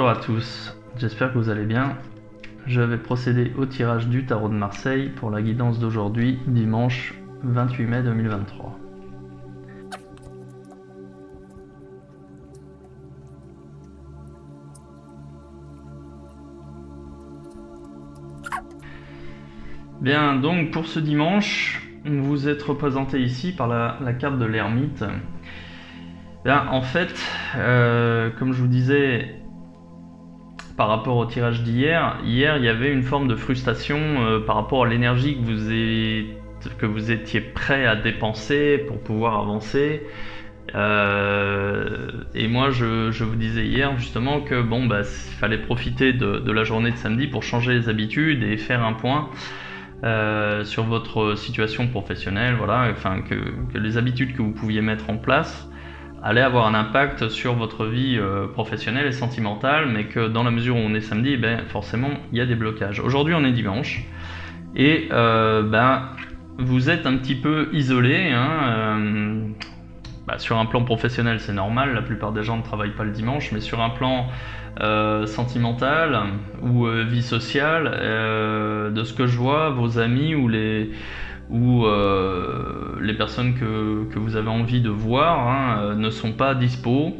Bonjour à tous, j'espère que vous allez bien. Je vais procéder au tirage du tarot de Marseille pour la guidance d'aujourd'hui, dimanche 28 mai 2023. Bien, donc pour ce dimanche, vous êtes représenté ici par la carte de l'ermite. Bien, en fait, comme je vous disais par rapport au tirage d'hier, il y avait une forme de frustration par rapport à l'énergie que vous étiez prêt à dépenser pour pouvoir avancer. Et moi je vous disais hier justement que il fallait profiter de la journée de samedi pour changer les habitudes et faire un point sur votre situation professionnelle, voilà, enfin que les habitudes que vous pouviez mettre en place allaient avoir un impact sur votre vie professionnelle et sentimentale, mais que dans la mesure où on est samedi, forcément il y a des blocages. Aujourd'hui on est dimanche et vous êtes un petit peu isolé, sur un plan professionnel c'est normal, la plupart des gens ne travaillent pas le dimanche, mais sur un plan sentimental ou vie sociale, de ce que je vois, vos amis ou les personnes que vous avez envie de voir ne sont pas dispo,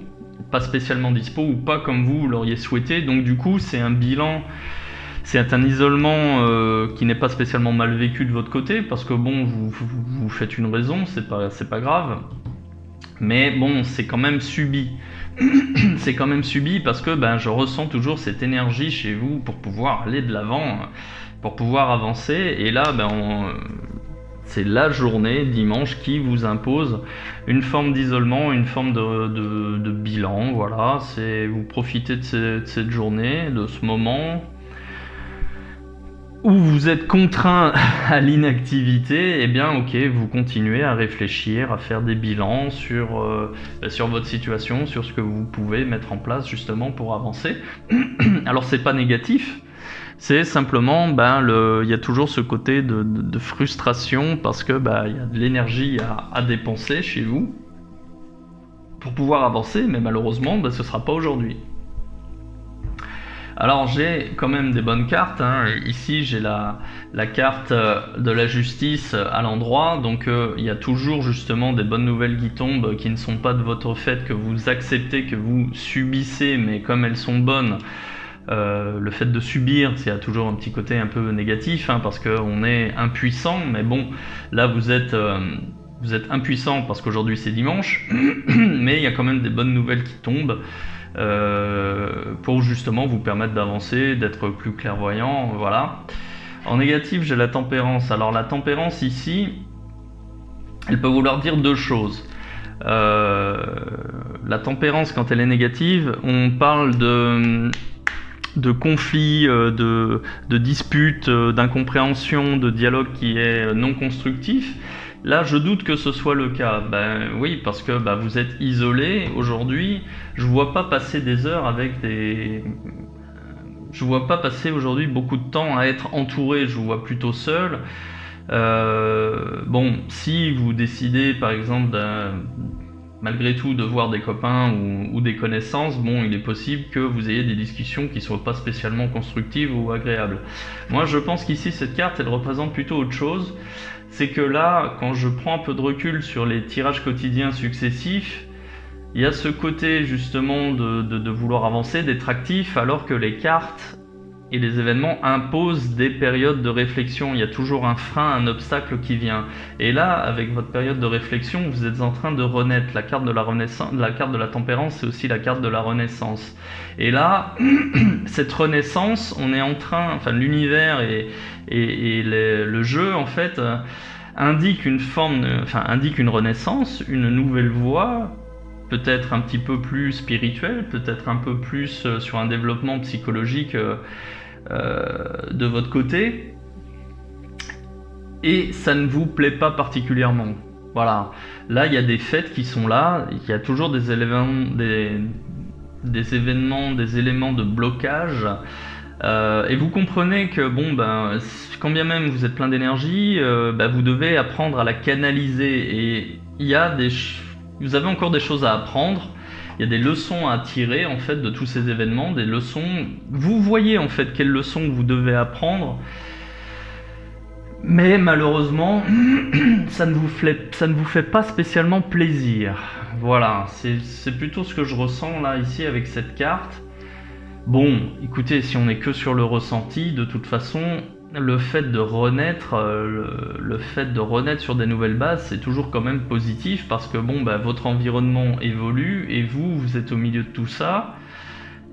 pas spécialement dispo ou pas comme vous l'auriez souhaité, donc du coup c'est un bilan. C'est un isolement qui n'est pas spécialement mal vécu de votre côté, parce que vous faites une raison, c'est pas grave. Mais bon, c'est quand même subi. C'est quand même subi parce que je ressens toujours cette énergie chez vous pour pouvoir aller de l'avant, pour pouvoir avancer. Et là, c'est la journée, dimanche, qui vous impose une forme d'isolement, une forme de bilan. Voilà, vous profitez de cette journée, de ce moment où vous êtes contraint à l'inactivité. Ok, vous continuez à réfléchir, à faire des bilans sur votre situation, sur ce que vous pouvez mettre en place justement pour avancer. Alors c'est pas négatif, c'est simplement il y a toujours ce côté de frustration parce que il y a de l'énergie à dépenser chez vous pour pouvoir avancer, mais malheureusement ce sera pas aujourd'hui. Alors j'ai quand même des bonnes cartes, Ici j'ai la carte de la justice à l'endroit, donc il y a toujours justement des bonnes nouvelles qui tombent, qui ne sont pas de votre fait, que vous acceptez, que vous subissez, mais comme elles sont bonnes, le fait de subir, il y a toujours un petit côté un peu négatif, parce qu'on est impuissant, mais bon, là vous êtes impuissant parce qu'aujourd'hui c'est dimanche, mais il y a quand même des bonnes nouvelles qui tombent. Pour justement vous permettre d'avancer, d'être plus clairvoyant, voilà. En négatif, j'ai la tempérance. Alors la tempérance ici, elle peut vouloir dire deux choses. La tempérance, quand elle est négative, on parle de conflits, de disputes, d'incompréhension, de dialogue qui est non constructif. Là, je doute que ce soit le cas. Oui, parce que vous êtes isolé aujourd'hui. Je vois pas passer des heures je vois pas passer aujourd'hui beaucoup de temps à être entouré. Je vous vois plutôt seul. Si vous décidez, par exemple, malgré tout, de voir des copains ou des connaissances, il est possible que vous ayez des discussions qui soient pas spécialement constructives ou agréables. Moi, je pense qu'ici, cette carte, elle représente plutôt autre chose. C'est que là, quand je prends un peu de recul sur les tirages quotidiens successifs, il y a ce côté justement de vouloir avancer, d'être actif, alors que les cartes et les événements imposent des périodes de réflexion. Il y a toujours un frein, un obstacle qui vient. Et là, avec votre période de réflexion, vous êtes en train de renaître. La carte de la renaissance, la carte de la tempérance, c'est aussi la carte de la renaissance. Et là, cette renaissance, on est en train, l'univers et le jeu en fait indique indique une renaissance, une nouvelle voie, peut-être un petit peu plus spirituelle, peut-être un peu plus sur un développement psychologique de votre côté, et ça ne vous plaît pas particulièrement. Voilà, là il y a des fêtes qui sont là, il y a toujours des éléments de blocage. Et vous comprenez que quand bien même vous êtes plein d'énergie, vous devez apprendre à la canaliser, et vous avez encore des choses à apprendre, il y a des leçons à tirer en fait de tous ces événements, des leçons. Vous voyez en fait quelles leçons vous devez apprendre, mais malheureusement, ça ne vous fait pas spécialement plaisir. Voilà, c'est plutôt ce que je ressens là ici avec cette carte. Bon, écoutez, si on est que sur le ressenti, de toute façon, le fait de renaître, le fait de renaître sur des nouvelles bases, c'est toujours quand même positif parce que bon, bah, votre environnement évolue et vous êtes au milieu de tout ça.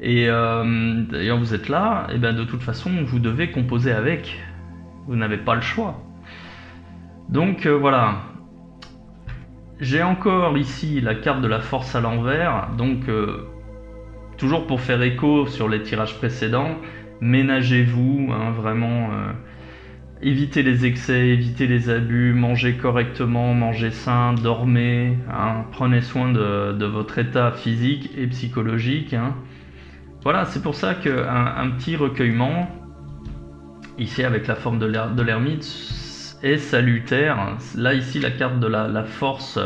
Et d'ailleurs, vous êtes là, et ben de toute façon, vous devez composer avec. Vous n'avez pas le choix. Donc voilà. J'ai encore ici la carte de la force à l'envers, donc toujours pour faire écho sur les tirages précédents, ménagez-vous, hein, vraiment, évitez les excès, évitez les abus, mangez correctement, mangez sain, dormez, hein, prenez soin de votre état physique et psychologique. Hein. Voilà, c'est pour ça qu'un petit recueillement, ici avec la forme de l'ermite, est salutaire. Là ici la carte de la force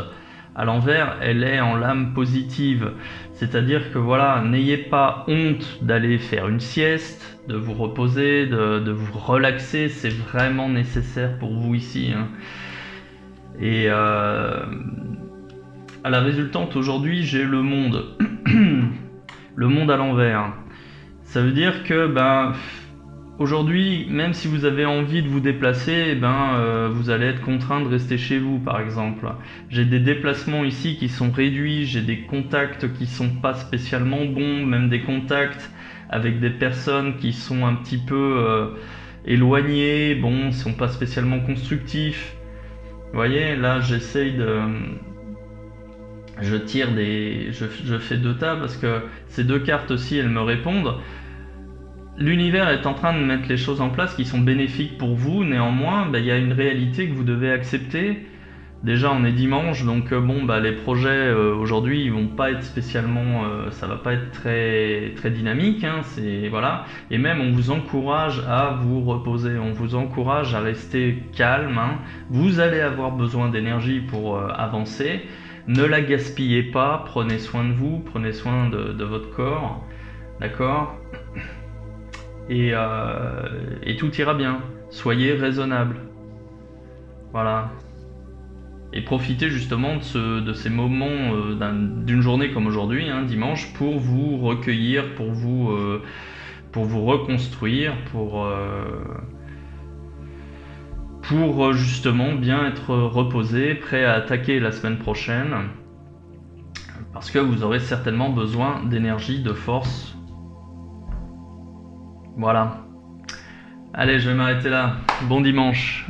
à l'envers, elle est en lame positive, c'est-à-dire que voilà, n'ayez pas honte d'aller faire une sieste, de vous reposer, de vous relaxer, c'est vraiment nécessaire pour vous ici. Hein. Et à la résultante aujourd'hui, j'ai le monde, le monde à l'envers. Ça veut dire que ben aujourd'hui, même si vous avez envie de vous déplacer, vous allez être contraint de rester chez vous, par exemple. J'ai des déplacements ici qui sont réduits, j'ai des contacts qui sont pas spécialement bons, même des contacts avec des personnes qui sont un petit peu éloignées, bon, sont pas spécialement constructifs. Vous voyez, là, j'essaye de... Je fais 2 tas parce que ces 2 cartes aussi, elles me répondent. L'univers est en train de mettre les choses en place qui sont bénéfiques pour vous, néanmoins, il y a une réalité que vous devez accepter. Déjà, on est dimanche, donc les projets aujourd'hui, ils vont pas être spécialement, ça va pas être très très dynamique, hein, voilà. Et même, on vous encourage à vous reposer, on vous encourage à rester calme. Hein. Vous allez avoir besoin d'énergie pour avancer. Ne la gaspillez pas, prenez soin de vous, prenez soin de votre corps, d'accord ? Et tout ira bien. Soyez raisonnable. Voilà. Et profitez justement de ces moments d'une journée comme aujourd'hui, hein, dimanche, pour vous recueillir, pour vous reconstruire, pour justement bien être reposé, prêt à attaquer la semaine prochaine. Parce que vous aurez certainement besoin d'énergie, de force. Voilà. Allez, je vais m'arrêter là. Bon dimanche.